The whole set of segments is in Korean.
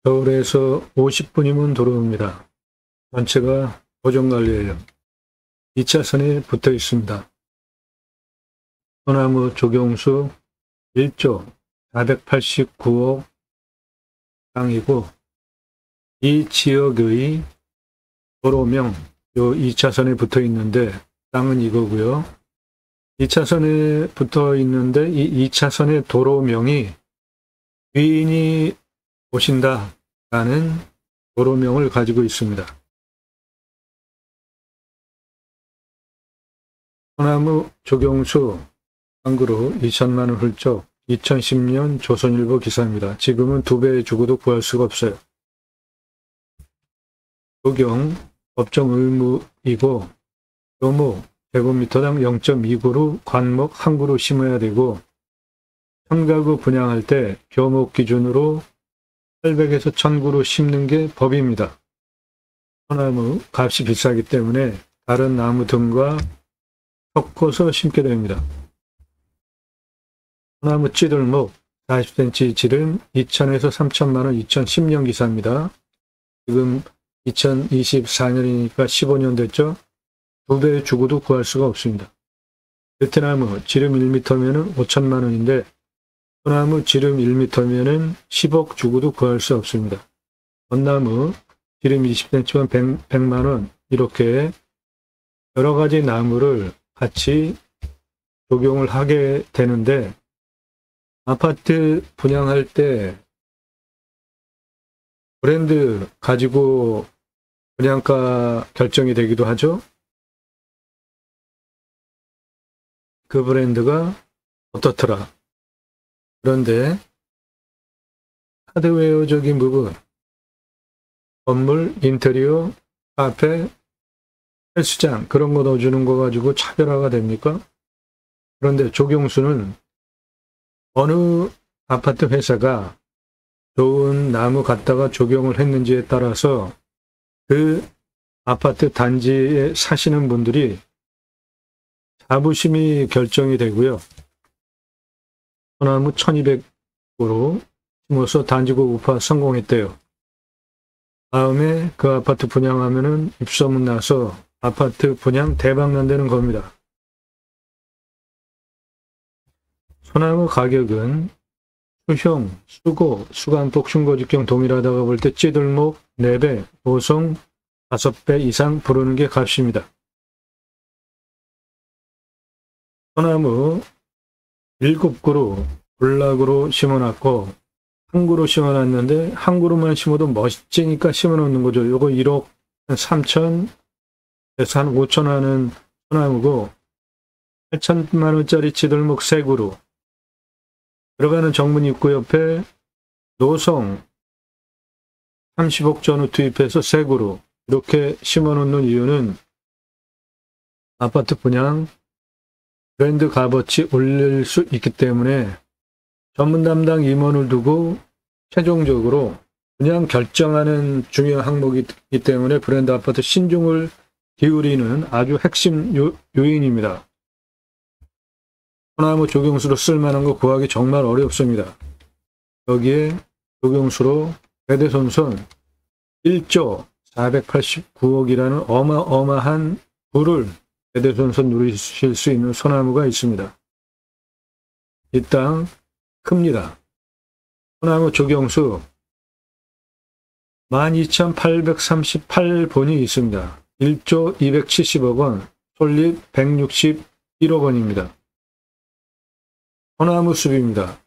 서울에서 50분이면 도로입니다. 전체가 보정관리예요. 2차선에 붙어 있습니다. 소나무 조경수 1조 489억 땅이고, 이 지역의 도로명, 요 2차선에 붙어 있는데 땅은 이거고요. 2차선에 붙어 있는데 이 2차선의 도로명이 귀인이 오신다라는 도로명을 가지고 있습니다. 소나무 조경수 한그루 2천만 원 훌쩍 2010년 조선일보 기사입니다. 지금은 2배 주고도 구할 수가 없어요. 조경 법정 의무이고 교목 제곱미터당 0.2그루 관목 한 그루 심어야 되고, 청가구 분양할 때 교목 기준으로 800에서 1000그루 심는 게 법입니다. 소나무 값이 비싸기 때문에 다른 나무 등과 섞어서 심게 됩니다. 소나무 찌들목 40cm 지름 2천에서 3천만 원 2010년 기사입니다. 지금 2024년이니까 15년 됐죠? 2배 주고도 구할 수가 없습니다. 베트나무 지름 1m면은 5천만 원인데 소나무 지름 1m면은 10억 주고도 구할 수 없습니다. 원나무 지름 20cm면 100만 원, 이렇게 여러 가지 나무를 같이 적용을 하게 되는데, 아파트 분양할 때 브랜드 가지고 분양가 결정이 되기도 하죠. 그 브랜드가 어떻더라. 그런데 하드웨어적인 부분, 건물, 인테리어, 카페, 헬스장 그런 거 넣어주는 거 가지고 차별화가 됩니까? 그런데 조경수는 어느 아파트 회사가 좋은 나무 갖다가 조경을 했는지에 따라서 그 아파트 단지에 사시는 분들이 자부심이 결정이 되고요. 소나무 1200그루 심어서 단지 고급화 성공했대요. 다음에 그 아파트 분양하면은 입소문 나서 아파트 분양 대박 난다는 겁니다. 소나무 가격은 수형, 수고, 수간폭, 흉고직경 동일하다가 볼 때 찌들목 4배, 보송 5배 이상 부르는 게 값입니다. 소나무 7그루 군락으로 심어놨고, 한 그루 심어놨는데 한 그루만 심어도 멋지니까 심어놓는 거죠. 요거 1억 3천에서 한 5천 하는 소나무고, 8천만 원짜리 찌들목 3그루, 들어가는 정문 입구 옆에 노송 30억 전후 투입해서 3그루 이렇게 심어놓는 이유는 아파트 분양 브랜드 값어치 올릴 수 있기 때문에 전문 담당 임원을 두고 최종적으로 분양 결정하는 중요한 항목이기 때문에 브랜드 아파트 신중을 기울이는 아주 핵심 요인입니다. 소나무 조경수로 쓸만한 거 구하기 정말 어렵습니다. 여기에 조경수로 대대손손 1조 489억이라는 어마어마한 부를 대대손손 누리실 수 있는 소나무가 있습니다. 이 땅 큽니다. 소나무 조경수 12,838본이 있습니다. 1조 270억 원, 솔잎 161억 원입니다. 소나무 숲입니다.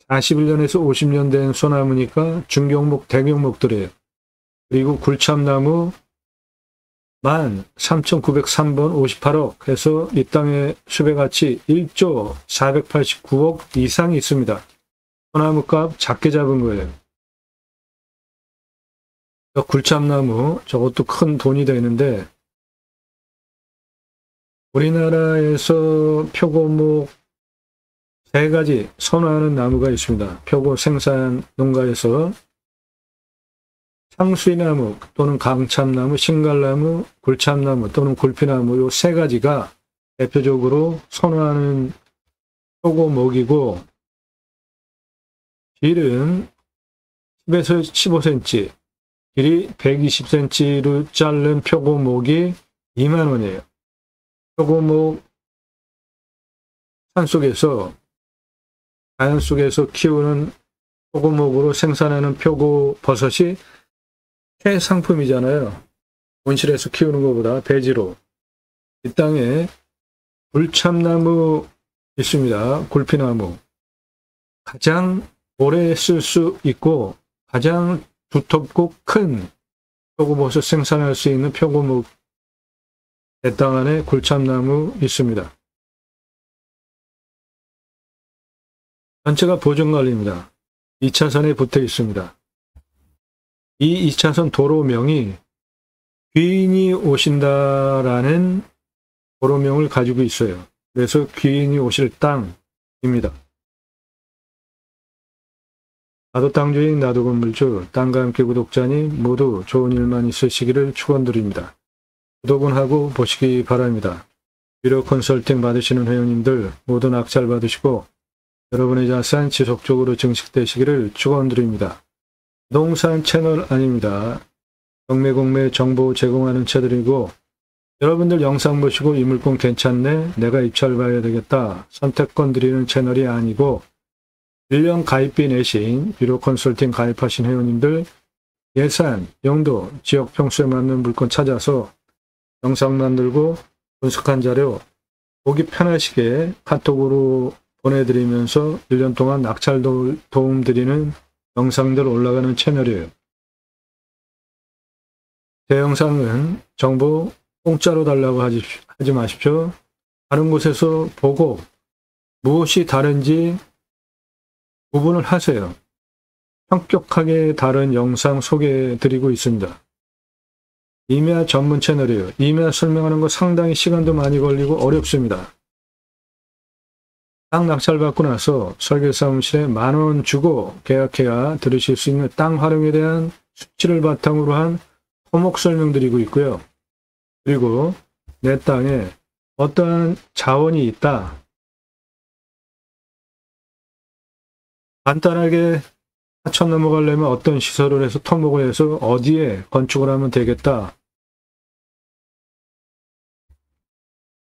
41년에서 50년 된 소나무니까 중경목, 대경목들이에요. 그리고 굴참나무 13,903번 58억 해서 이 땅의 숲의 가치 1조 489억 이상이 있습니다. 소나무 값 작게 잡은 거예요. 굴참나무 저것도 큰 돈이 되는데, 우리나라에서 표고목 3가지 선호하는 나무가 있습니다. 표고 생산 농가에서 상수이나무 또는 강참나무, 신갈나무, 굴참나무 또는 굴피나무 요 3가지가 대표적으로 선호하는 표고목이고, 질은 10에서 15cm, 길이 120cm로 자른 표고목이 2만 원이에요. 표고목 산속에서, 자연 속에서 키우는 표고목으로 생산하는 표고버섯이 최상품이잖아요. 온실에서 키우는 것보다 배지로. 이 땅에 굴참나무 있습니다. 굴피나무. 가장 오래 쓸 수 있고 가장 두텁고 큰 표고버섯 생산할 수 있는 표고목 내 땅 안에 굴참나무 있습니다. 전체가 보존관리입니다. 2차선에 붙어 있습니다. 이 2차선 도로명이 귀인이 오신다라는 도로명을 가지고 있어요. 그래서 귀인이 오실 땅입니다. 나도 땅주인 나도 건물주, 땅과 함께 구독자님 모두 좋은 일만 있으시기를 축원드립니다. 구독은 하고 보시기 바랍니다. 유료 컨설팅 받으시는 회원님들 모두 낙찰 받으시고 여러분의 자산 지속적으로 증식되시기를 축원드립니다. 부동산 채널 아닙니다. 경매공매 정보 제공하는 채널이고 여러분들 영상 보시고 이 물건 괜찮네? 내가 입찰 봐야 되겠다. 선택권 드리는 채널이 아니고 1년 가입비 내신 유료 컨설팅 가입하신 회원님들 예산, 용도, 지역 평수에 맞는 물건 찾아서 영상 만들고 분석한 자료 보기 편하시게 카톡으로 보내드리면서 1년 동안 낙찰 도움 드리는 영상들 올라가는 채널이에요. 제 영상은 정보 공짜로 달라고 하지 마십시오. 다른 곳에서 보고 무엇이 다른지 구분을 하세요. 성격하게 다른 영상 소개해드리고 있습니다. 임야 전문 채널이에요. 임야 설명하는 거 상당히 시간도 많이 걸리고 어렵습니다. 땅 낙찰받고 나서 설계사무실에 10,000원 주고 계약해야 들으실 수 있는 땅 활용에 대한 수치를 바탕으로 한 토목 설명드리고 있고요. 그리고 내 땅에 어떠한 자원이 있다. 간단하게 하천 넘어가려면 어떤 시설을 해서 토목을 해서 어디에 건축을 하면 되겠다.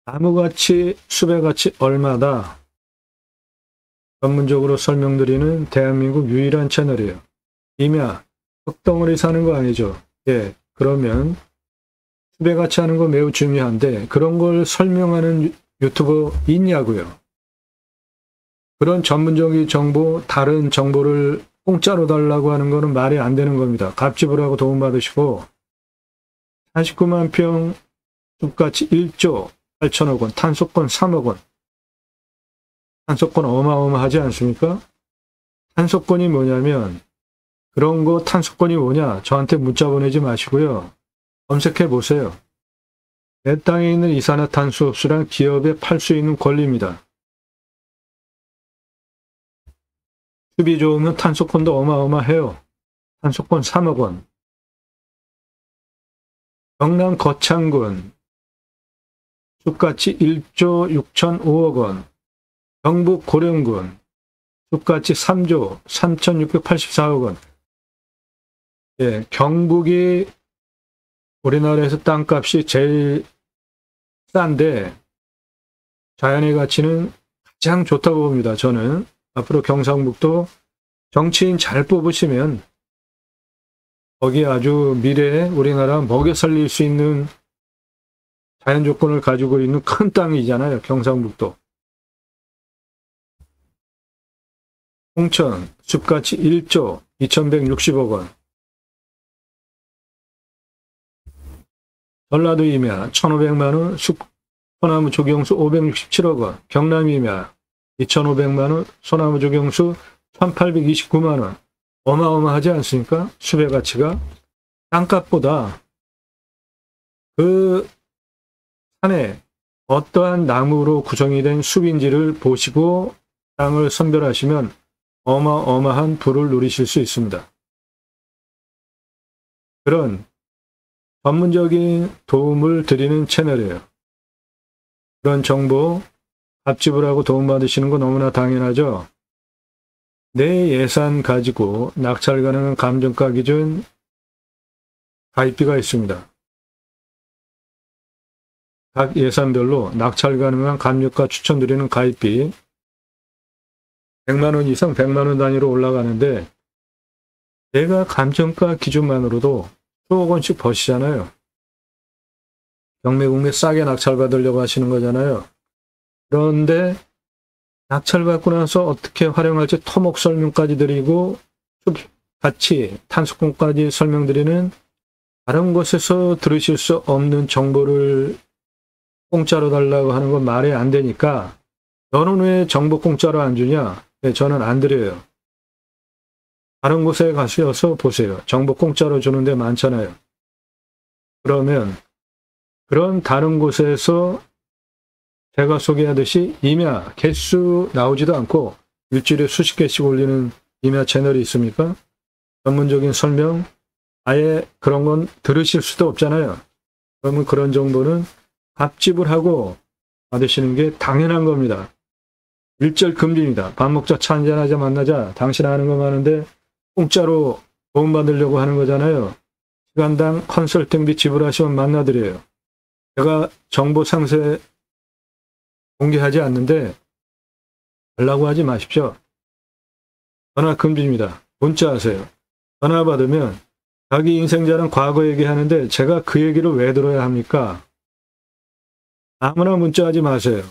나무가치, 수배가치 얼마다. 전문적으로 설명드리는 대한민국 유일한 채널이에요. 임야, 흙덩어리 사는 거 아니죠. 예, 그러면 수배가치 하는 거 매우 중요한데 그런 걸 설명하는 유튜버 있냐고요. 그런 전문적인 정보, 다른 정보를 공짜로 달라고 하는 거는 말이 안 되는 겁니다. 값지불 하고 도움받으시고 49만 평 숲가치 1조 8천억 원, 탄소권 3억 원. 탄소권 어마어마하지 않습니까? 탄소권이 뭐냐면 그런 거 탄소권이 뭐냐 저한테 문자 보내지 마시고요. 검색해 보세요. 내 땅에 있는 이산화탄소 흡수량 기업에 팔 수 있는 권리입니다. 수비 좋으면 탄소권도 어마어마해요. 탄소권 3억 원. 경남 거창군 숲가치 1조 6,005억 원. 경북 고령군 숲가치 3조 3,684억 원. 예, 경북이 우리나라에서 땅값이 제일 싼데 자연의 가치는 가장 좋다고 봅니다. 저는 앞으로 경상북도 정치인 잘 뽑으시면 거기 아주 미래에 우리나라 먹여 살릴 수 있는 자연 조건을 가지고 있는 큰 땅이잖아요. 경상북도. 홍천 숲가치 1조 2,160억 원. 전라도 임야 1,500만 원, 소나무 조경수 567억 원. 경남 임야 2,500만 원, 소나무 조경수 1,829만 원. 어마어마하지 않습니까? 숲의 가치가. 땅값보다 그 산에 어떠한 나무로 구성이 된 숲인지를 보시고 땅을 선별하시면 어마어마한 부를 누리실 수 있습니다. 그런 전문적인 도움을 드리는 채널이에요. 그런 정보 값지불하고 도움받으시는 거 너무나 당연하죠. 내 예산 가지고 낙찰 가능한 감정가 기준 가입비가 있습니다. 각 예산별로 낙찰 가능한 감정가 추천드리는 가입비 100만 원 이상 100만 원 단위로 올라가는데 내가 감정가 기준만으로도 수억 원씩 버시잖아요. 경매 싸게 낙찰 받으려고 하시는 거잖아요. 그런데 낙찰 받고 나서 어떻게 활용할지 토목 설명까지 드리고 같이 탄수권까지 설명드리는 다른 곳에서 들으실 수 없는 정보를 공짜로 달라고 하는 건 말이 안 되니까 너는 왜 정보 공짜로 안 주냐? 네, 저는 안 드려요. 다른 곳에 가셔서 보세요. 정보 공짜로 주는 데 많잖아요. 그러면 그런 다른 곳에서 제가 소개하듯이 임야 개수 나오지도 않고 일주일에 수십 개씩 올리는 임야 채널이 있습니까? 전문적인 설명 아예 그런 건 들으실 수도 없잖아요. 그러면 그런 정보는 값집을 하고 받으시는 게 당연한 겁니다. 일절 금지입니다. 밥 먹자 차 한잔하자 만나자 당신 아는 거 많은데 공짜로 도움받으려고 하는 거잖아요. 시간당 컨설팅비 지불하시면 만나드려요. 제가 정보 상세 공개하지 않는데 달라고 하지 마십시오. 전화 금지입니다. 문자 하세요. 전화 받으면 자기 인생자랑 과거 얘기하는데 제가 그 얘기를 왜 들어야 합니까? 아무나 문자하지 마세요.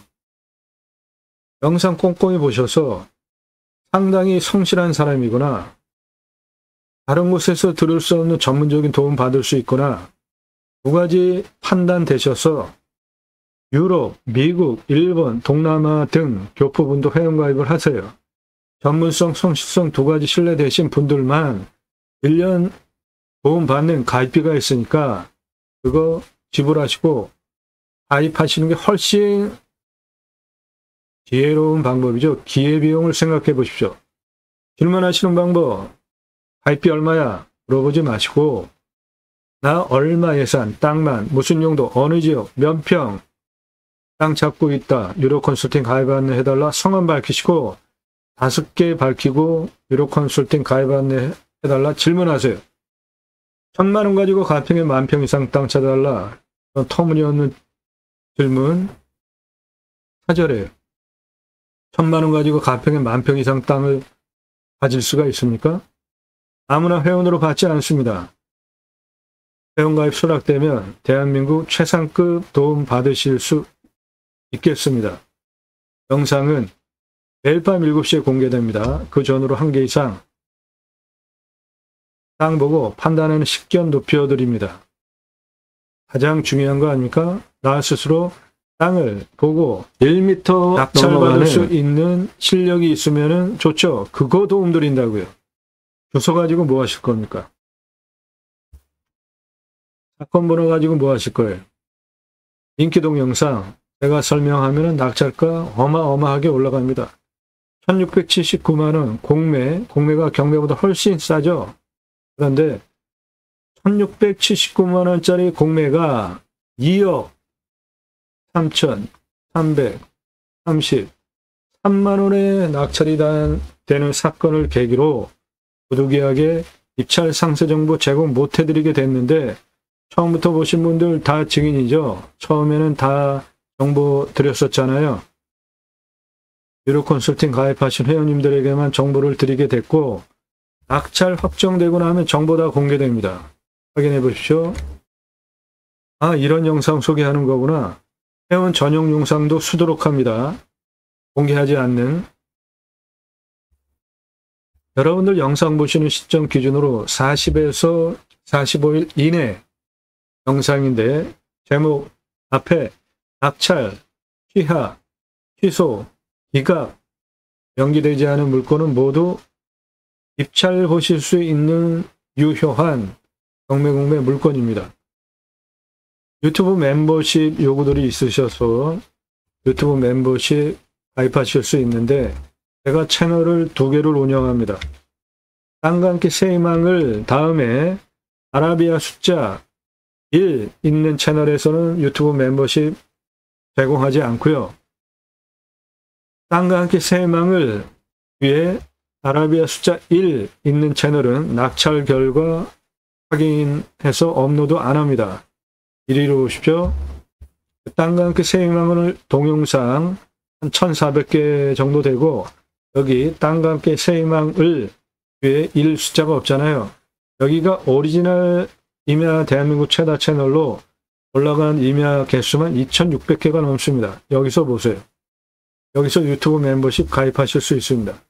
영상 꼼꼼히 보셔서 상당히 성실한 사람이구나. 다른 곳에서 들을 수 없는 전문적인 도움 받을 수 있구나. 두 가지 판단되셔서 유럽, 미국, 일본, 동남아 등 교포분도 회원가입을 하세요. 전문성, 성실성 두 가지 신뢰되신 분들만 1년 도움받는 가입비가 있으니까 그거 지불하시고 가입하시는 게 훨씬 지혜로운 방법이죠. 기회비용을 생각해 보십시오. 질문하시는 방법, 가입비 얼마야? 물어보지 마시고 나 얼마 예산, 땅만, 무슨 용도, 어느 지역, 몇 평, 땅 찾고 있다. 유료 컨설팅 가입 안내 해달라. 성함 밝히시고 5개 밝히고 유료 컨설팅 가입 안내 해달라. 질문하세요. 1,000만 원 가지고 가평에 10,000평 이상 땅 찾아달라. 터무니없는 질문 사절해요. 1,000만 원 가지고 가평에 10,000평 이상 땅을 가질 수가 있습니까? 아무나 회원으로 받지 않습니다. 회원가입 수락되면 대한민국 최상급 도움 받으실 수 있겠습니다. 영상은 매일 밤 7시에 공개됩니다. 그 전후로 1개 이상 땅 보고 판단하는 식견 높여드립니다. 가장 중요한 거 아닙니까? 나 스스로 땅을 보고 1m 낙찰받을 수 있는 실력이 있으면 좋죠. 그거 도움 드린다고요. 주소 가지고 뭐 하실 겁니까? 사건 번호 가지고 뭐 하실 거예요? 인기 동영상 제가 설명하면 낙찰가 어마어마하게 올라갑니다. 1679만 원 공매가 경매보다 훨씬 싸죠. 그런데 1679만 원짜리 공매가 2억 3,333만 원에 낙찰이 되는 사건을 계기로 부득이하게 입찰 상세 정보 제공 못 해드리게 됐는데 처음부터 보신 분들 다 증인이죠. 처음에는 다 정보 드렸었잖아요. 유료 컨설팅 가입하신 회원님들에게만 정보를 드리게 됐고 낙찰 확정되고 나면 정보 다 공개됩니다. 확인해 보십시오. 아, 이런 영상 소개하는 거구나. 회원 전용 영상도 수두룩 합니다. 공개하지 않는. 여러분들 영상 보시는 시점 기준으로 40에서 45일 이내 영상인데 제목 앞에 낙찰, 취하, 취소, 기각, 연기되지 않은 물건은 모두 입찰 보실 수 있는 유효한 경매공매 물건입니다. 유튜브 멤버십 요구들이 있으셔서 유튜브 멤버십 가입하실 수 있는데 제가 채널을 2개를 운영합니다. 땅과 함께 새 희망을 다음에 아라비아 숫자 1 있는 채널에서는 유튜브 멤버십 제공하지 않고요. 땅과 함께 새 희망을 위해 아라비아 숫자 1 있는 채널은 낙찰 결과 확인해서 업로드 안 합니다. 이리로 오십시오. 땅과 함께 새 희망을 동영상 한 1400개 정도 되고, 여기 땅과 함께 새 희망을 뒤에 1 숫자가 없잖아요. 여기가 오리지널 임야 대한민국 최다 채널로 올라간 임야 개수만 2600개가 넘습니다. 여기서 보세요. 여기서 유튜브 멤버십 가입하실 수 있습니다.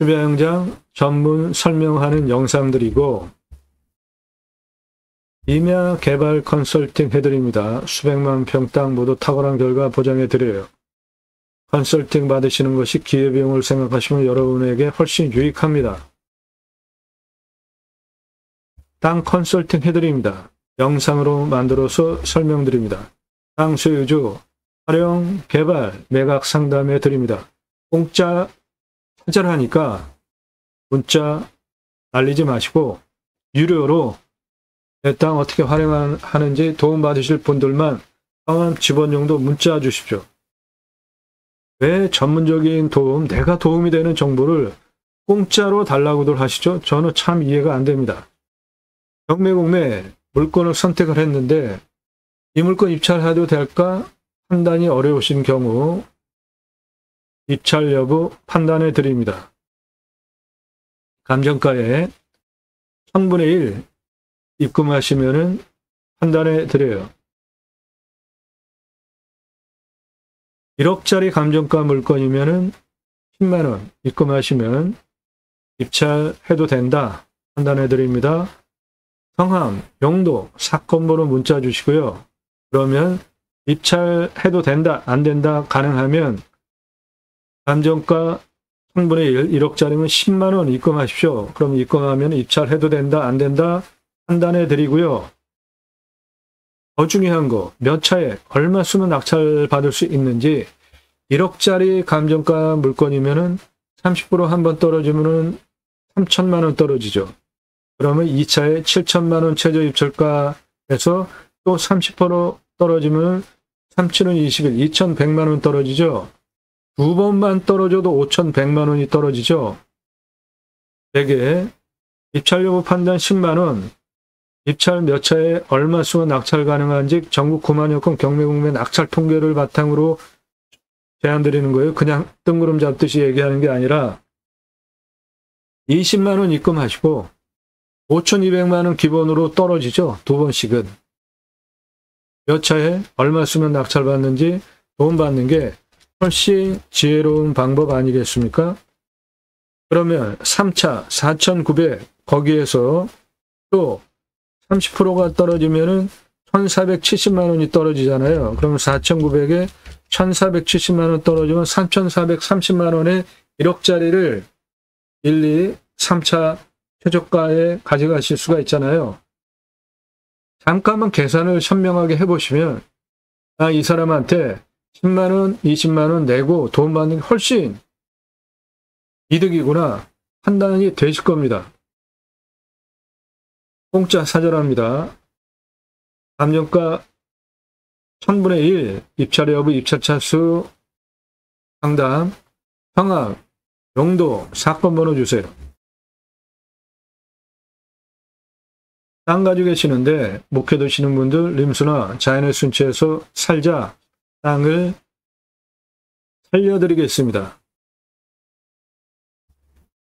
주변장 전문 설명하는 영상들이고, 임야 개발 컨설팅 해드립니다. 수백만 평 땅 모두 탁월한 결과 보장해드려요. 컨설팅 받으시는 것이 기회비용을 생각하시면 여러분에게 훨씬 유익합니다. 땅 컨설팅 해드립니다. 영상으로 만들어서 설명드립니다. 땅 소유주, 활용, 개발, 매각 상담해 드립니다. 공짜 처절하니까 문자 날리지 마시고 유료로 내 땅 어떻게 활용하는지 도움받으실 분들만 성함 집원용도 문자 주십시오. 왜 전문적인 도움, 내가 도움이 되는 정보를 공짜로 달라고들 하시죠? 저는 참 이해가 안 됩니다. 경매공매 물건을 선택을 했는데 이 물건 입찰해도 될까? 판단이 어려우신 경우 입찰 여부 판단해 드립니다. 감정가에 1000분의 1 입금하시면은 판단해 드려요. 1억짜리 감정가 물건이면은 10만원 입금하시면 입찰해도 된다 판단해 드립니다. 성함, 용도, 사건번호 문자 주시고요. 그러면 입찰해도 된다, 안 된다 가능하면 감정가 1000분의 1, 1억짜리면 10만원 입금하십시오. 그럼 입금하면 입찰해도 된다, 안 된다 판단해 드리고요. 더 중요한 거, 몇 차에 얼마 쓰면 낙찰 받을 수 있는지. 1억짜리 감정가 물건이면은 30% 한번 떨어지면은 3천만원 떨어지죠. 그러면 2차에 7천만원 최저 입찰가에서 또 30% 떨어지면 3칠은 21, 2100만원 떨어지죠. 두 번만 떨어져도 5100만원이 떨어지죠. 대개 입찰 여부 판단 10만원, 입찰 몇 차에 얼마 수가 낙찰 가능한지 전국 9만여 건 경매공매 낙찰 통계를 바탕으로 제안드리는 거예요. 그냥 뜬구름 잡듯이 얘기하는 게 아니라 20만원 입금하시고 5200만원 기본으로 떨어지죠. 두 번씩은. 몇 차에 얼마 쓰면 낙찰 받는지 돈 받는 게 훨씬 지혜로운 방법 아니겠습니까? 그러면 3차 4900 거기에서 또 30%가 떨어지면은 1470만원이 떨어지잖아요. 그럼 4900에 1470만원 떨어지면 3430만원에 1억짜리를 1, 2, 3차 최저가에 가져가실 수가 있잖아요. 잠깐만 계산을 현명하게 해보시면 이 사람한테 10만원, 20만원 내고 돈 받는 게 훨씬 이득이구나 판단이 되실 겁니다. 공짜 사절합니다. 감정가 1000분의 1, 입찰 여부, 입찰 차수, 상담, 성함, 용도, 사건 번호 주세요. 땅 가지고 계시는데 목회 되시는 분들 림수나 자연의 순치에서 살자 땅을 살려드리겠습니다.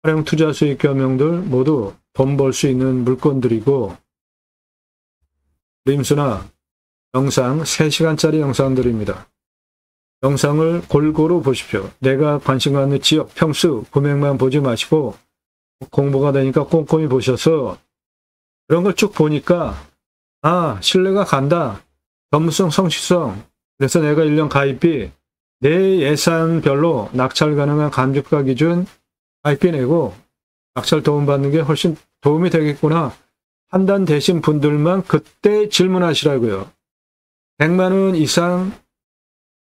활용 투자 수익 겸용들 모두 돈 벌 수 있는 물건들이고 림수나 영상 3시간짜리 영상들입니다. 영상을 골고루 보십시오. 내가 관심 갖는 지역, 평수, 금액만 보지 마시고 공부가 되니까 꼼꼼히 보셔서 그런 걸 쭉 보니까 신뢰가 간다. 전문성, 성실성. 그래서 내가 1년 가입비 내 예산별로 낙찰 가능한 감정가 기준 가입비 내고 낙찰 도움받는 게 훨씬 도움이 되겠구나. 판단되신 분들만 그때 질문하시라고요. 100만원 이상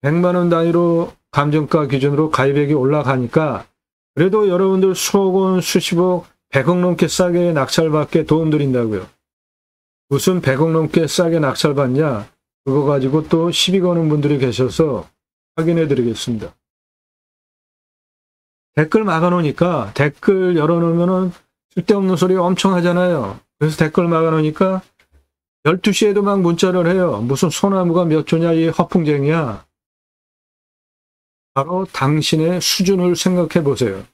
100만원 단위로 감정가 기준으로 가입액이 올라가니까 그래도 여러분들 수억 원, 수십억, 100억 넘게 싸게 낙찰받게 도움드린다고요. 무슨 100억 넘게 싸게 낙찰받냐? 그거 가지고 또 시비 거는 분들이 계셔서 확인해 드리겠습니다. 댓글 막아놓으니까 댓글 열어놓으면은 쓸데없는 소리 엄청 하잖아요. 그래서 댓글 막아놓으니까 12시에도 막 문자를 해요. 무슨 소나무가 몇 조냐 이 허풍쟁이야. 바로 당신의 수준을 생각해 보세요.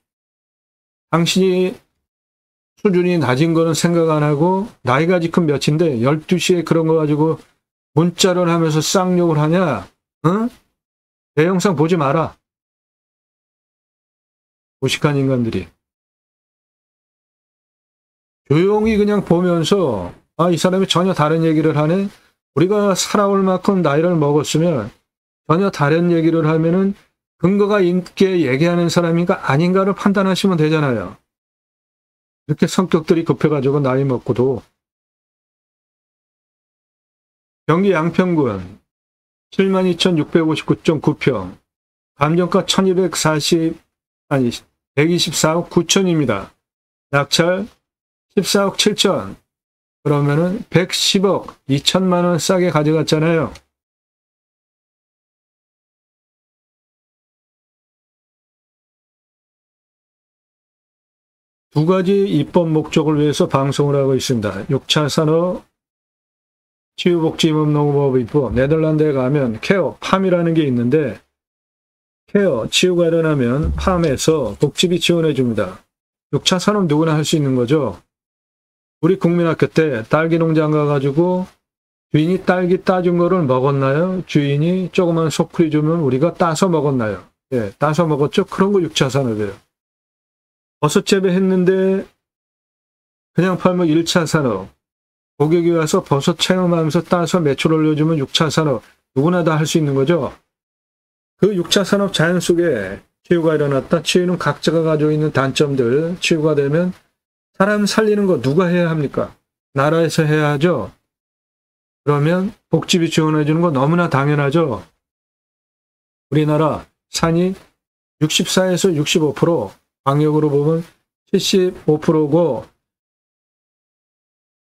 당신이 수준이 낮은 거는 생각 안 하고 나이가 지금 몇인데 12시에 그런 거 가지고 문자를 하면서 쌍욕을 하냐? 응? 내 영상 보지 마라. 무식한 인간들이. 조용히 그냥 보면서 이 사람이 전혀 다른 얘기를 하네? 우리가 살아올 만큼 나이를 먹었으면 전혀 다른 얘기를 하면은 근거가 있게 얘기하는 사람인가 아닌가를 판단하시면 되잖아요. 이렇게 성격들이 급해가지고 나이 먹고도. 경기 양평군 72,659.9평, 감정가 124억 9천입니다. 낙찰 14억 7천. 그러면은 110억 2천만 원 싸게 가져갔잖아요. 두 가지 입법 목적을 위해서 방송을 하고 있습니다. 6차 산업 치유복지임업농업 입법, 네덜란드에 가면 케어, 팜이라는 게 있는데 케어, 치유가 일어나면 팜에서 복지비 지원해 줍니다. 6차 산업 누구나 할 수 있는 거죠. 우리 국민학교 때 딸기 농장 가가지고 주인이 딸기 따준 거를 먹었나요? 주인이 조그만 소쿠리 주면 우리가 따서 먹었나요? 예, 따서 먹었죠. 그런 거 6차 산업이에요. 버섯 재배했는데 그냥 팔면 1차 산업. 고객이 와서 버섯 체험하면서 따서 매출 올려주면 6차 산업. 누구나 다 할 수 있는 거죠. 그 6차 산업 자연 속에 치유가 일어났다. 치유는 각자가 가지고 있는 단점들. 치유가 되면 사람 살리는 거 누가 해야 합니까? 나라에서 해야 하죠. 그러면 복지비 지원해 주는 거 너무나 당연하죠. 우리나라 산이 64에서 65%, 광역으로 보면 75%고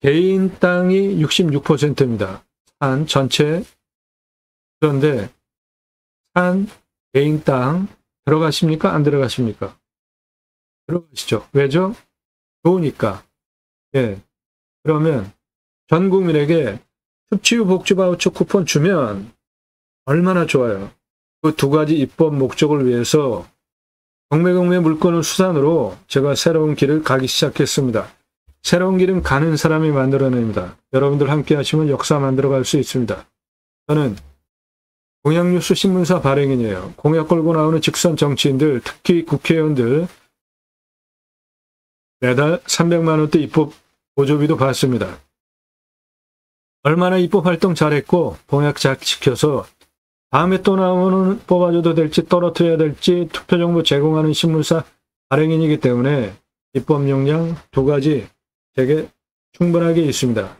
개인 땅이 66%입니다. 산 전체. 그런데 산, 개인 땅 들어가십니까? 안 들어가십니까? 들어가시죠. 왜죠? 좋으니까. 예. 그러면 전 국민에게 습치유 복지 바우처 쿠폰 주면 얼마나 좋아요. 그 두 가지 입법 목적을 위해서 경매경매 물건을 수단으로 제가 새로운 길을 가기 시작했습니다. 새로운 길은 가는 사람이 만들어냅니다. 여러분들 함께 하시면 역사 만들어갈 수 있습니다. 저는 공약뉴스 신문사 발행인이에요. 공약 걸고 나오는 직선 정치인들, 특히 국회의원들 매달 300만 원대 입법 보조비도 받습니다. 얼마나 입법 활동 잘했고 공약 잘 지켜서 다음에 또 나오면 뽑아줘도 될지 떨어뜨려야 될지 투표 정보 제공하는 신문사 발행인이기 때문에 입법 역량 두 가지 제게 충분하게 있습니다.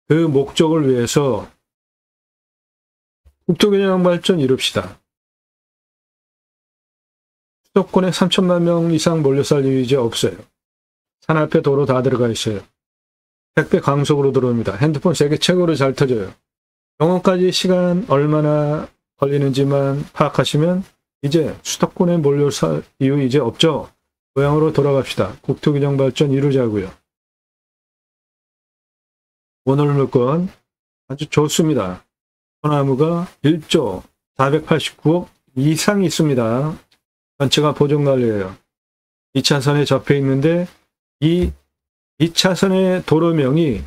그 목적을 위해서 국토균형 발전 이룹시다. 수도권에 3천만 명 이상 몰려 살 이유 이제 없어요. 산 앞에 도로 다 들어가 있어요. 택배 강속으로 들어옵니다. 핸드폰 세계 최고로 잘 터져요. 병원까지 시간 얼마나 걸리는지만 파악하시면 이제 수도권에 몰려 살 이유 이제 없죠. 고향으로 돌아갑시다. 국토균형 발전 이루자고요. 오늘 물건 아주 좋습니다. 소나무가 1조 489억 이상 있습니다. 전체가 보존관리예요. 2차선에 접해 있는데 이 2차선의 도로명이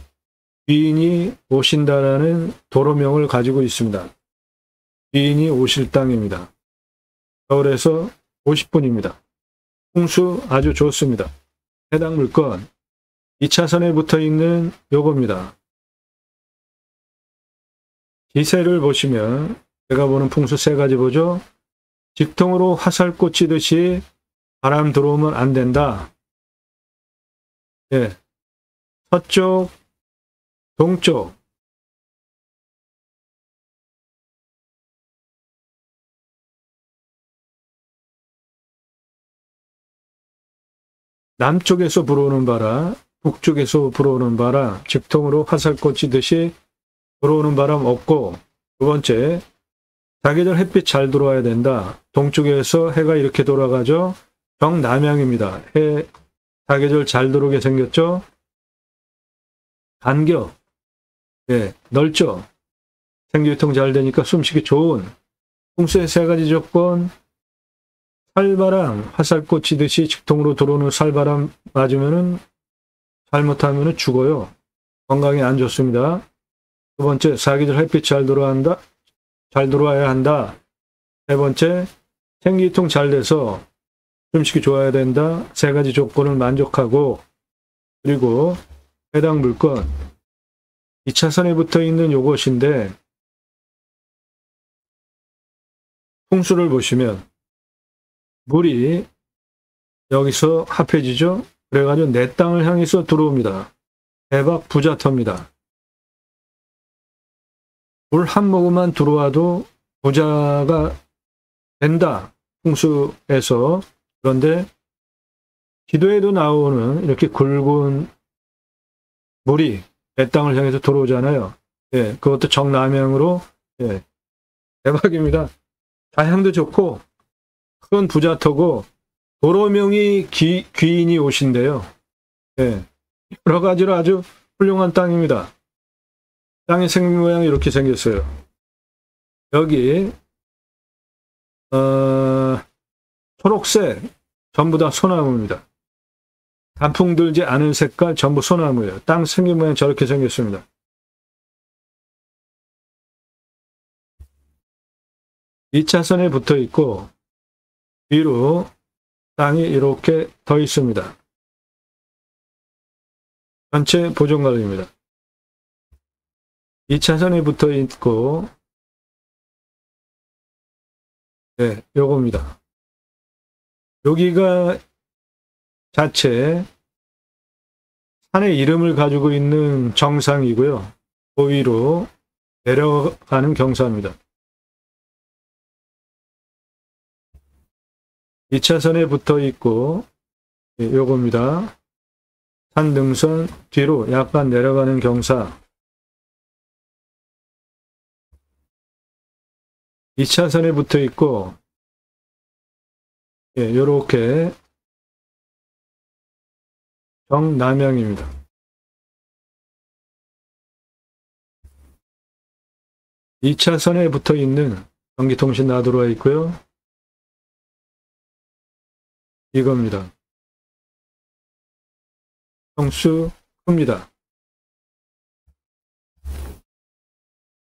귀인이 오신다라는 도로명을 가지고 있습니다. 귀인이 오실 땅입니다. 서울에서 50분입니다. 풍수 아주 좋습니다. 해당 물건 2차선에 붙어 있는 요겁니다. 기세를 보시면 제가 보는 풍수 세 가지 보죠. 직통으로 화살 꽂히듯이 바람 들어오면 안 된다. 예. 서쪽, 동쪽, 남쪽에서 불어오는 바람, 북쪽에서 불어오는 바람, 직통으로 화살 꽂히듯이 불어오는 바람 없고, 두 번째, 자기들 햇빛 잘 들어와야 된다. 동쪽에서 해가 이렇게 돌아가죠. 정남향입니다. 해 사계절 잘 들어오게 생겼죠? 간격, 예, 넓죠? 생기유통 잘 되니까 숨쉬기 좋은 풍수의 세 가지 조건. 살바람, 화살 꽂히듯이 직통으로 들어오는 살바람 맞으면은 잘못하면은 죽어요. 건강에 안 좋습니다. 두 번째, 사계절 햇빛 잘 들어와야 한다. 세 번째, 생기유통 잘 돼서 숨쉬기 좋아야 된다. 세 가지 조건을 만족하고, 그리고 해당 물건 2차선에 붙어 있는 요것인데, 풍수를 보시면 물이 여기서 합해지죠. 그래가지고 내 땅을 향해서 들어옵니다. 대박 부자터입니다. 물 한 모금만 들어와도 부자가 된다. 풍수에서. 그런데 기도에도 나오는 이렇게 굵은 물이 내 땅을 향해서 들어오잖아요. 예, 그것도 정남향으로, 예, 대박입니다. 자향도 좋고 큰 부자터고 도로명이 귀인이 오신대요. 예, 여러 가지로 아주 훌륭한 땅입니다. 땅의 생긴 모양이 이렇게 생겼어요. 여기 초록색 전부 다 소나무입니다. 단풍 들지 않은 색깔 전부 소나무예요. 땅 생긴 모양 저렇게 생겼습니다. 이 차선에 붙어 있고 위로 땅이 이렇게 더 있습니다. 전체 보존관리입니다. 2차선에 붙어 있고, 네, 요겁니다. 여기가 자체 산의 이름을 가지고 있는 정상이고요. 그 위로 내려가는 경사입니다. 2차선에 붙어 있고, 네, 요겁니다. 산 등선 뒤로 약간 내려가는 경사. 2차선에 붙어 있고, 예, 요렇게 정남향입니다. 이 차선에 붙어 있는 전기통신 다 들어와 있고요. 이겁니다. 평수 큽니다.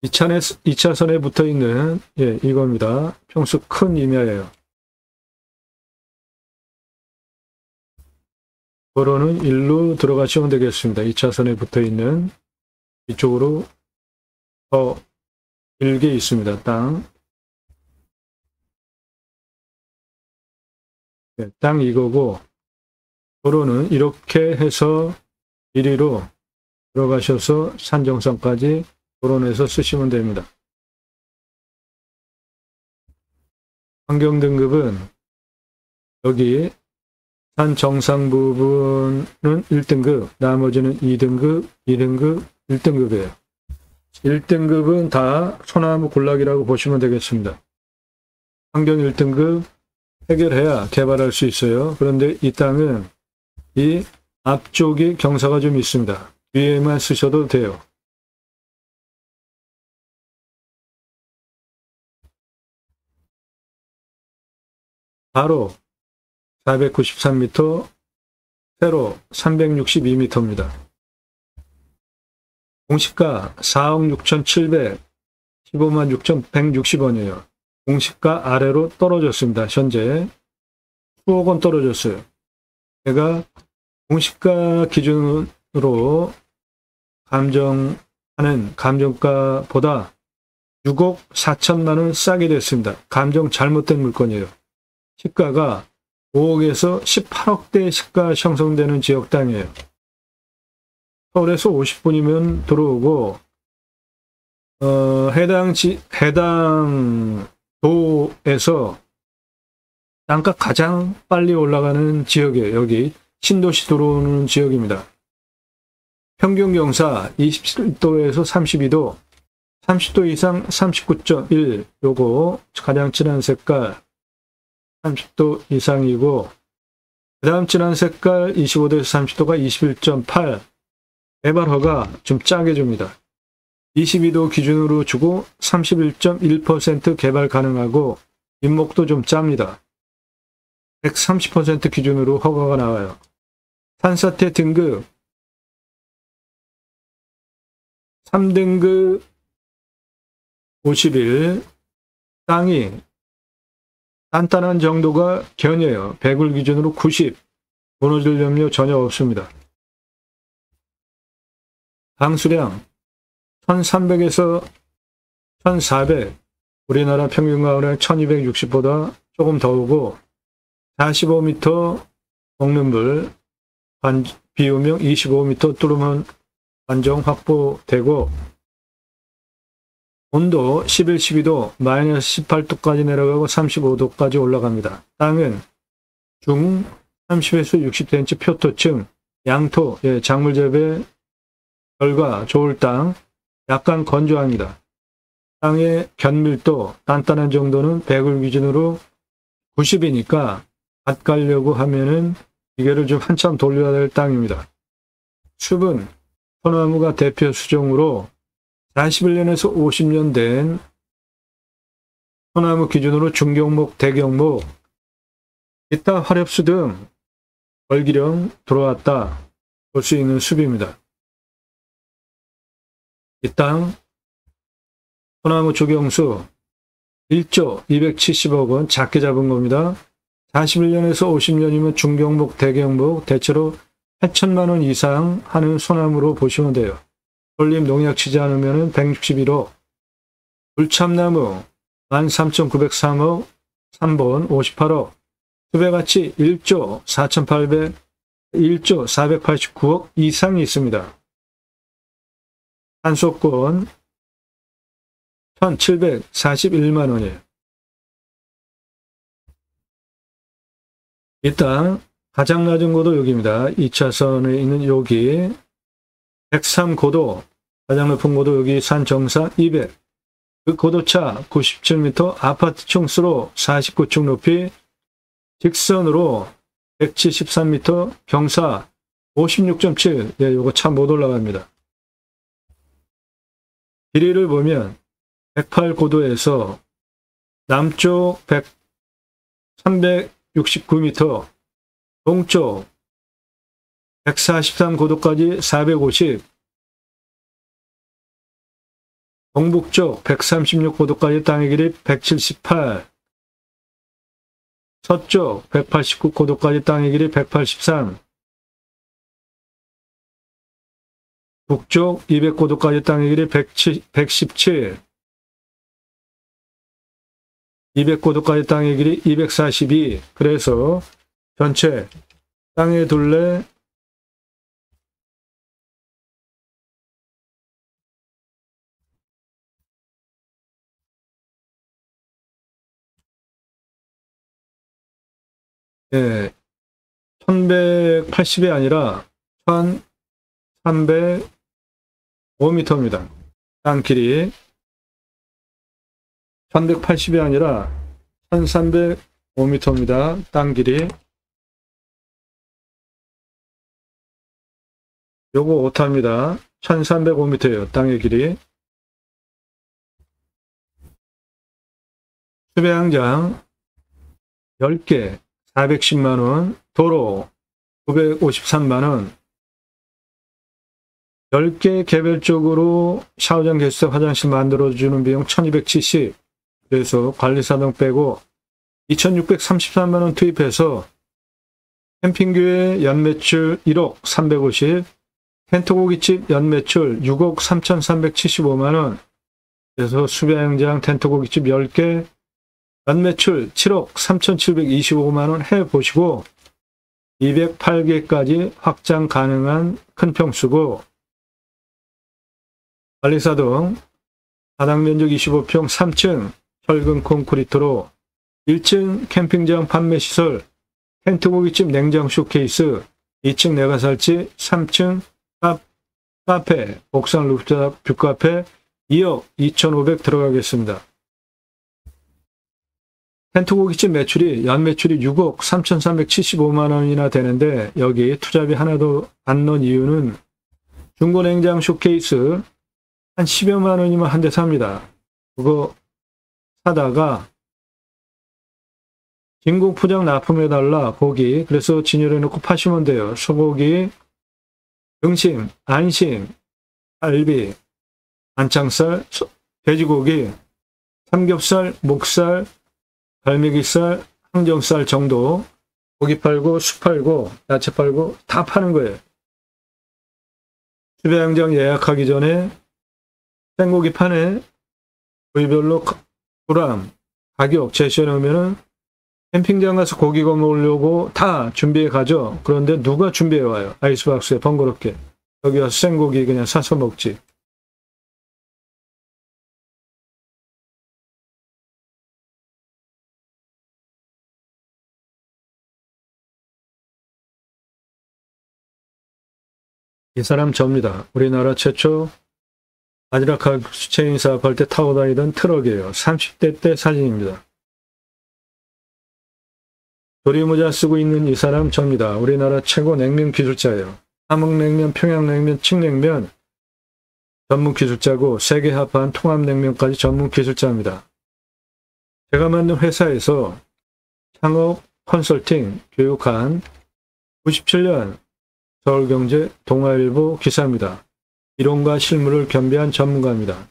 2차선에 붙어 있는, 예, 이겁니다. 평수 큰 임야예요. 도로는 일로 들어가시면 되겠습니다. 2차선에 붙어 있는 이쪽으로 더 길게 있습니다. 땅. 네, 땅 이거고, 도로는 이렇게 해서 이리로 들어가셔서 산정선까지 도로내서 쓰시면 됩니다. 환경등급은 여기 산 정상 부분은 1등급, 나머지는 2등급, 2등급, 1등급이에요. 1등급은 다 소나무 군락이라고 보시면 되겠습니다. 환경 1등급 해결해야 개발할 수 있어요. 그런데 이 땅은 이 앞쪽에 경사가 좀 있습니다. 뒤에만 쓰셔도 돼요. 바로 493m, 세로 362m입니다. 공시가 4억 6,700, 15만 6,160원이에요. 공시가 아래로 떨어졌습니다. 현재 수억 원 떨어졌어요. 제가 공시가 기준으로 감정하는 감정가보다 6억 4천만 원 싸게 됐습니다. 감정 잘못된 물건이에요. 시가가 5억에서 18억대 시가 형성되는 지역 땅이에요. 서울에서 50분이면 들어오고, 해당 도에서 땅값 가장 빨리 올라가는 지역이에요. 여기 신도시 들어오는 지역입니다. 평균 경사 27도에서 32도, 30도 이상 39.1, 요거 가장 진한 색깔 30도 이상이고, 그 다음 진한 색깔 25도에서 30도가 21.8. 개발 허가 좀 짜게 줍니다. 22도 기준으로 주고 31.1% 개발 가능하고 인목도 좀 짭니다. 130% 기준으로 허가가 나와요. 산사태 등급 3등급 51. 땅이 단단한 정도가 견해요. 배굴 기준으로 90. 무너질 염려 전혀 없습니다. 방수량 1300에서 1400. 우리나라 평균 가을에 1260보다 조금 더 오고 45m 먹는 물 비우명 25m 뚫으면 안정 확보되고 온도 11, 12도, 마이너스 18도까지 내려가고 35도까지 올라갑니다. 땅은 중 30에서 60cm 표토층, 양토, 작물 재배 결과 좋을 땅, 약간 건조합니다. 땅의 견밀도, 단단한 정도는 배굴 기준으로 90이니까 밭 가려고 하면은 기계를 좀 한참 돌려야 될 땅입니다. 숲은 소나무가 대표 수종으로 41년에서 50년 된 소나무 기준으로 중경목, 대경목, 기타 화렵수 등 벌기령 들어왔다 볼 수 있는 숲입니다. 이 땅 소나무 조경수 1조 270억 원 작게 잡은 겁니다. 41년에서 50년이면 중경목, 대경목 대체로 8천만 원 이상 하는 소나무로 보시면 돼요. 솔림 농약 치지 않으면 161억, 불참나무 13,903억, 3번 58억, 수배가치 1조 4,800, 1조 489억 이상이 있습니다. 한소권 1,741만 원이에요. 일단 가장 낮은 고도 여기입니다. 2차선에 있는 여기 103고도, 가장 높은 고도 여기 산 정상 200. 그 고도차 97m, 아파트 층수로 49층 높이, 직선으로 173m, 경사 56.7. 예, 요거 참 못 올라갑니다. 길이를 보면 108고도에서 남쪽 369m, 동쪽 143고도까지 450, 동북쪽 136고도까지 땅의 길이 178, 서쪽 189고도까지 땅의 길이 183, 북쪽 200고도까지 땅의 길이 117, 200고도까지 땅의 길이 242. 그래서 전체 땅의 둘레 예, 1180이 아니라 1305m입니다. 땅 길이 1180이 아니라 1305m입니다. 땅 길이. 요거 오타입니다. 1305m예요. 땅의 길이. 수배양장 10개 410만원, 도로 953만원, 10개 개별적으로 샤워장, 개수대, 화장실 만들어주는 비용 1270. 그래서 관리사당 빼고 2633만원 투입해서 캠핑교회 연매출 1억 350, 텐트고깃집 연매출 6억 3375만원, 그래서 수배양장 텐트고깃집 10개 연매출 7억 3725만원 해보시고 208개까지 확장 가능한 큰 평수고, 관리사동 바닥면적 25평 3층 철근 콘크리트로 1층 캠핑장 판매시설, 텐트고깃집 냉장 쇼케이스, 2층 내가살집, 3층 카페, 옥상 루프탑 뷰카페 2억 2500 들어가겠습니다. 펜트고깃집 매출이 연 매출이 6억 3,375만 원이나 되는데 여기 투자비 하나도 안 넣은 이유는 중고냉장 쇼케이스 한 10여만 원이면 한 대 삽니다. 그거 사다가 진공 포장 납품해달라 고기 그래서 진열해 놓고 파시면 돼요. 소고기, 등심, 안심, 갈비, 안창살, 돼지고기, 삼겹살, 목살, 갈매기살, 항정살 정도 고기 팔고 수 팔고 야채 팔고 다 파는 거예요. 수배양장 예약하기 전에 생고기 판에 부위별로 그램, 가격 제시해 놓으면은 캠핑장 가서 고기 구워 먹으려고 다 준비해 가죠. 그런데 누가 준비해 와요? 아이스박스에 번거롭게. 여기 와서 생고기 그냥 사서 먹지. 이 사람 접니다. 우리나라 최초 바지락 칼국수 체인 사업할 때 타고 다니던 트럭이에요. 30대 때 사진입니다. 조리모자 쓰고 있는 이 사람 접니다. 우리나라 최고 냉면 기술자예요. 함흥냉면, 평양냉면, 칡냉면 전문 기술자고 세계 합한 통합냉면까지 전문 기술자입니다. 제가 만든 회사에서 창업 컨설팅 교육한 97년 서울경제 동아일보 기사입니다. 이론과 실무를 겸비한 전문가입니다.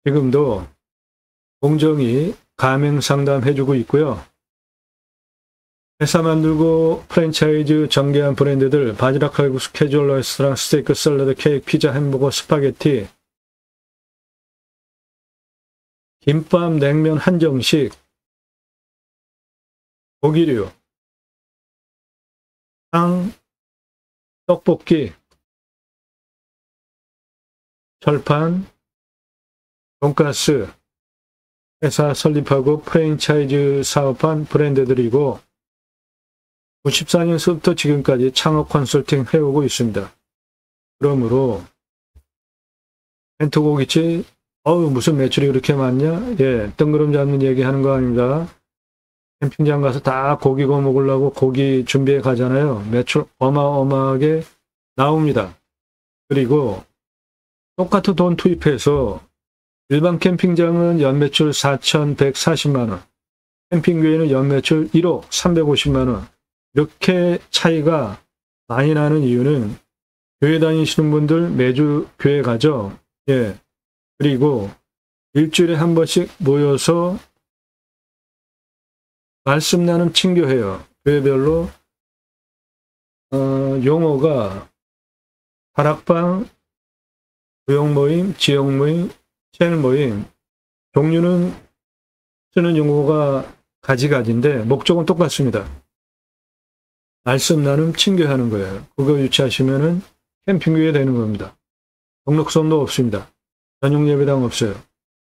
지금도 공정히 가맹 상담해주고 있고요. 회사 만들고 프랜차이즈 전개한 브랜드들 바지락 칼국수, 캐주얼 레스토랑, 스테이크, 샐러드, 케이크, 피자, 햄버거, 스파게티, 김밥, 냉면, 한정식, 고기류, 빵, 떡볶이, 철판, 돈가스, 회사 설립하고 프랜차이즈 사업한 브랜드들이고 94년서부터 지금까지 창업 컨설팅 해오고 있습니다. 그러므로 펜트고깃집 무슨 매출이 그렇게 많냐? 예, 뜬구름 잡는 얘기 하는 거 아닙니다. 캠핑장 가서 다 고기 구워 먹으려고 고기 준비해 가잖아요. 매출 어마어마하게 나옵니다. 그리고 똑같은 돈 투입해서 일반 캠핑장은 연매출 4,140만원, 캠핑교회는 연매출 1억 350만원. 이렇게 차이가 많이 나는 이유는 교회 다니시는 분들 매주 교회 가죠. 예. 그리고 일주일에 한 번씩 모여서 말씀 나눔 친교해요. 교회별로 용어가 다락방, 구역 모임, 지역 모임, 채널 모임 종류는 쓰는 용어가 가지가지인데 목적은 똑같습니다. 말씀 나눔 친교하는 거예요. 그거 유치하시면은 캠핑교회 되는 겁니다. 등록성도 없습니다. 전용 예배당 없어요.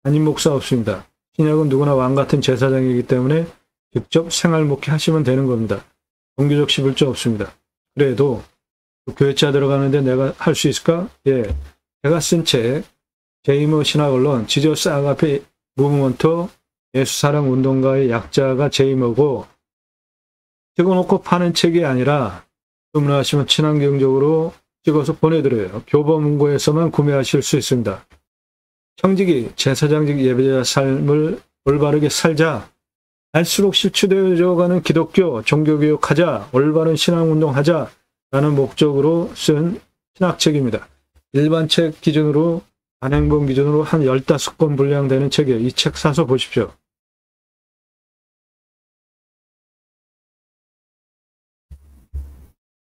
담임 목사 없습니다. 신약은 누구나 왕 같은 제사장이기 때문에 직접 생활 목회 하시면 되는 겁니다. 종교적 시불조 없습니다. 그래도 교회차 들어가는데 내가 할 수 있을까? 예. 제가 쓴 책, 제이머 신학언론, 지저스 아가페 무브먼트 예수사랑 운동가의 약자가 제이머고 찍어놓고 파는 책이 아니라 주문하시면 친환경적으로 찍어서 보내드려요. 교보문고에서만 구매하실 수 있습니다. 청지기, 제사장직 예배자 삶을 올바르게 살자. 갈수록 실추되어가는 기독교, 종교교육하자, 올바른 신앙운동하자 라는 목적으로 쓴 신학책입니다. 일반 책 기준으로, 단행본 기준으로 한 15권 분량되는 책이에요. 이 책 사서 보십시오.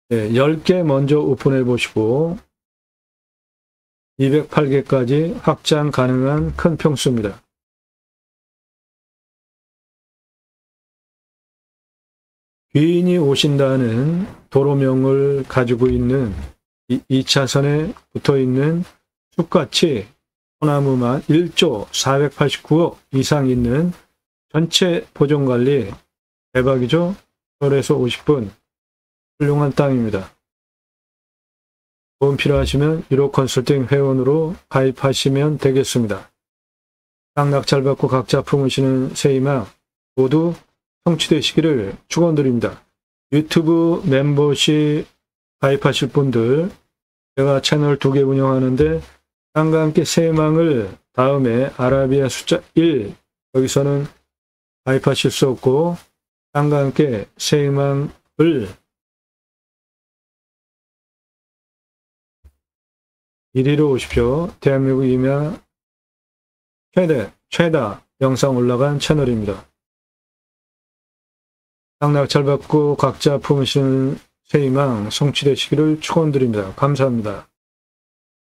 네, 10개 먼저 오픈해 보시고 208개까지 확장 가능한 큰 평수입니다. 귀인이 오신다는 도로명을 가지고 있는 2차선에 붙어있는 숲같이 소나무만 1조 489억 이상 있는 전체 보존관리 대박이죠. 서울에서 50분 훌륭한 땅입니다. 도움 필요하시면 1호 컨설팅 회원으로 가입하시면 되겠습니다. 땅 낙찰받고 각자 품으시는 새희망 모두 성취되시기를 축원드립니다. 유튜브 멤버십 가입하실 분들, 제가 채널 2개 운영하는데 땅과 함께 새해망을 다음에 아라비아 숫자 1, 여기서는 가입하실 수 없고 땅과 함께 새해망을 1위로 오십시오. 대한민국 이면 최다 영상 올라간 채널입니다. 땅낙찰 받고 각자 품으시는 새희망 성취되시기를 축원드립니다. 감사합니다.